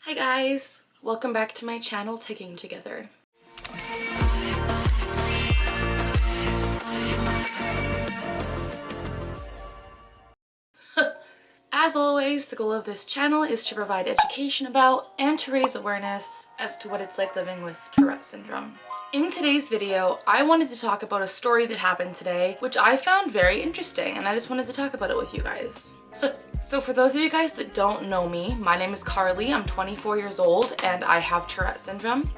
Hi guys! Welcome back to my channel, Ticking Together. As always, the goal of this channel is to provide education about and to raise awareness as to what it's like living with Tourette syndrome. In today's video, I wanted to talk about a story that happened today, which I found very interesting, and I just wanted to talk about it with you guys. So for those of you guys that don't know me, my name is Carly, I'm 24 years old, and I have Tourette syndrome.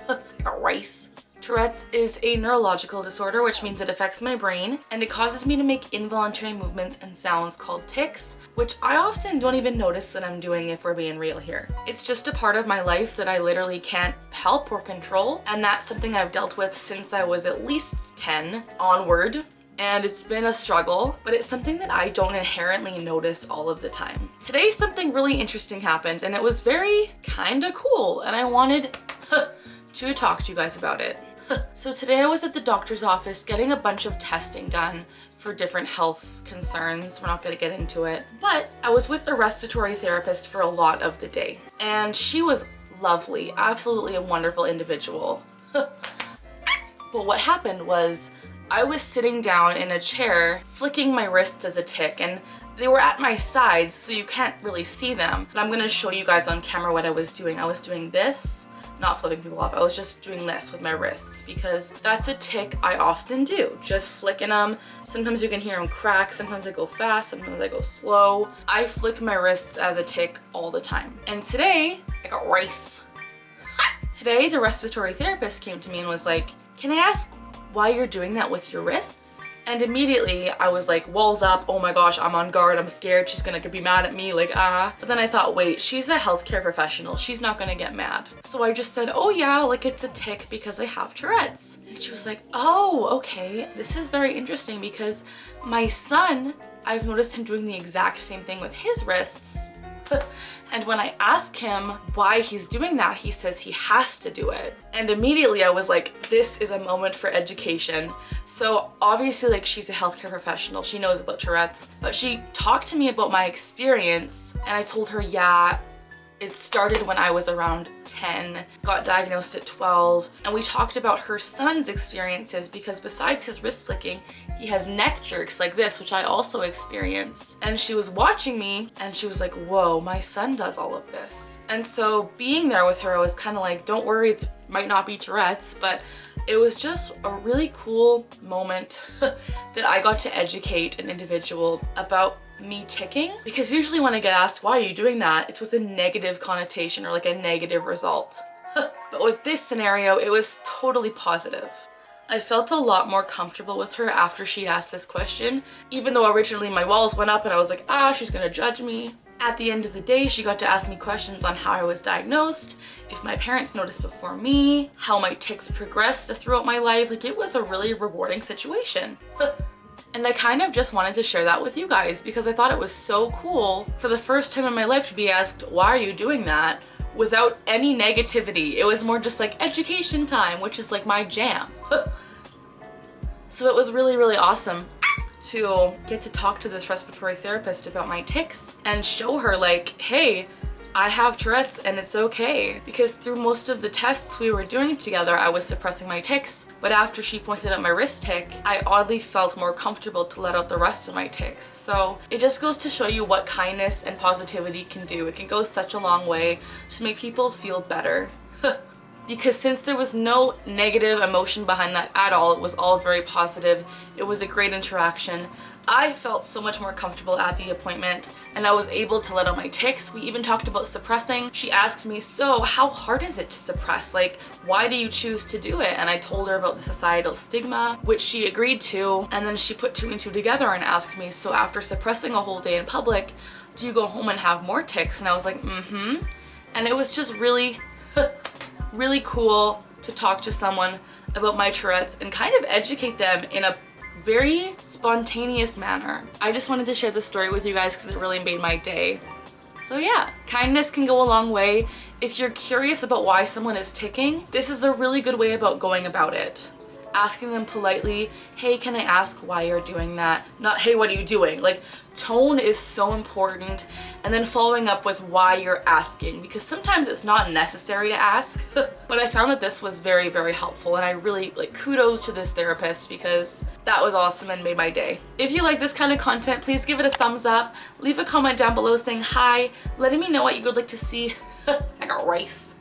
Rice. Tourette's is a neurological disorder, which means it affects my brain, and it causes me to make involuntary movements and sounds called tics, which I often don't even notice that I'm doing if we're being real here. It's just a part of my life that I literally can't help or control, and that's something I've dealt with since I was at least 10 onward. And it's been a struggle, but it's something that I don't inherently notice all of the time. Today, something really interesting happened, and it was very kinda cool, and I wanted to talk to you guys about it. So today I was at the doctor's office getting a bunch of testing done for different health concerns. We're not gonna get into it. But I was with a respiratory therapist for a lot of the day, and she was lovely, absolutely a wonderful individual. But what happened was, I was sitting down in a chair, flicking my wrists as a tic, and they were at my sides, so you can't really see them. But I'm gonna show you guys on camera what I was doing. I was doing this, not flipping people off. I was just doing this with my wrists because that's a tic I often do, just flicking them. Sometimes you can hear them crack, sometimes I go fast, sometimes I go slow. I flick my wrists as a tic all the time. And today, I got rice. Today, the respiratory therapist came to me and was like, "Can I ask why you're doing that with your wrists?" And immediately I was like, walls up, oh my gosh, I'm on guard, I'm scared, she's gonna be mad at me, like But then I thought, wait, she's a healthcare professional, she's not gonna get mad. So I just said, oh yeah, like it's a tic because I have Tourette's. And she was like, oh, okay, this is very interesting because my son, I've noticed him doing the exact same thing with his wrists. And when I ask him why he's doing that, he says he has to do it. And immediately I was like, this is a moment for education. So obviously, like, she's a healthcare professional, she knows about Tourette's, but she talked to me about my experience, and I told her, yeah, it started when I was around 10, got diagnosed at 12, and we talked about her son's experiences because besides his wrist flicking, he has neck jerks like this, which I also experience. And she was watching me and she was like, whoa, my son does all of this. And so being there with her, I was kind of like, don't worry, it might not be Tourette's, but it was just a really cool moment that I got to educate an individual about me ticking, because usually when I get asked why are you doing that, it's with a negative connotation or like a negative result. But with this scenario, it was totally positive. I felt a lot more comfortable with her after she asked this question, even though originally my walls went up and I was like, she's gonna judge me. At the end of the day, she got to ask me questions on how I was diagnosed, if my parents noticed before me, how my tics progressed throughout my life. Like, it was a really rewarding situation. And I kind of just wanted to share that with you guys because I thought it was so cool for the first time in my life to be asked, why are you doing that? Without any negativity. It was more just like education time, which is like my jam. So it was really, really awesome to get to talk to this respiratory therapist about my tics and show her like, hey, I have Tourette's and it's okay. Because through most of the tests we were doing together, I was suppressing my tics, but after she pointed out my wrist tic, I oddly felt more comfortable to let out the rest of my tics. So it just goes to show you what kindness and positivity can do. It can go such a long way to make people feel better. Because since there was no negative emotion behind that at all, it was all very positive. It was a great interaction. I felt so much more comfortable at the appointment and I was able to let out my tics. We even talked about suppressing. She asked me, so how hard is it to suppress? Like, why do you choose to do it? And I told her about the societal stigma, which she agreed to. And then she put two and two together and asked me, so after suppressing a whole day in public, do you go home and have more tics? And I was like, mm-hmm. And it was just really, really cool to talk to someone about my Tourette's and kind of educate them in a very spontaneous manner. I just wanted to share this story with you guys because it really made my day. So yeah, kindness can go a long way. If you're curious about why someone is ticking, this is a really good way about going about it. asking them politely, hey, can I ask why you're doing that? Not, hey, what are you doing? Like, tone is so important, and then following up with why you're asking, because sometimes it's not necessary to ask. But I found that this was very, very helpful, and I really, like, kudos to this therapist because that was awesome and made my day. If you like this kind of content, please give it a thumbs up, leave a comment down below saying hi, letting me know what you would like to see. I got rice.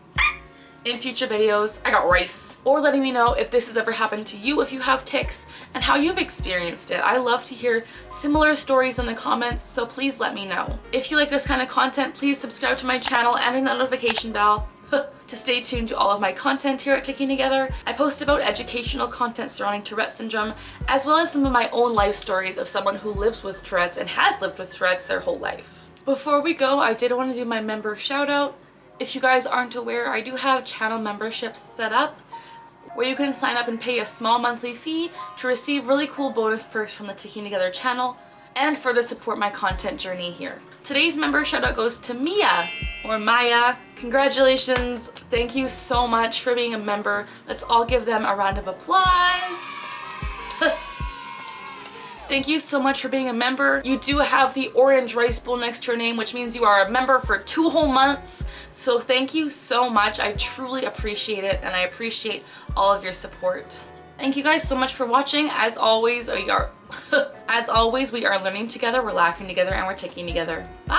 In future videos, I got rice. Or letting me know if this has ever happened to you, if you have tics, and how you've experienced it. I love to hear similar stories in the comments, so please let me know. If you like this kind of content, please subscribe to my channel and ring that notification bell to stay tuned to all of my content here at Ticcing Together. I post about educational content surrounding Tourette Syndrome, as well as some of my own life stories of someone who lives with Tourette's and has lived with Tourette's their whole life. Before we go, I did want to do my member shout out. If you guys aren't aware, I do have channel memberships set up where you can sign up and pay a small monthly fee to receive really cool bonus perks from the Ticcing Together channel and further support my content journey here. Today's member shout out goes to Mia, or Maya. Congratulations. Thank you so much for being a member. Let's all give them a round of applause. Thank you so much for being a member. You do have the orange rice bowl next to your name, which means you are a member for 2 whole months. So thank you so much. I truly appreciate it, and I appreciate all of your support. Thank you guys so much for watching. As always, we are learning together, we're laughing together, and we're ticcing together. Bye.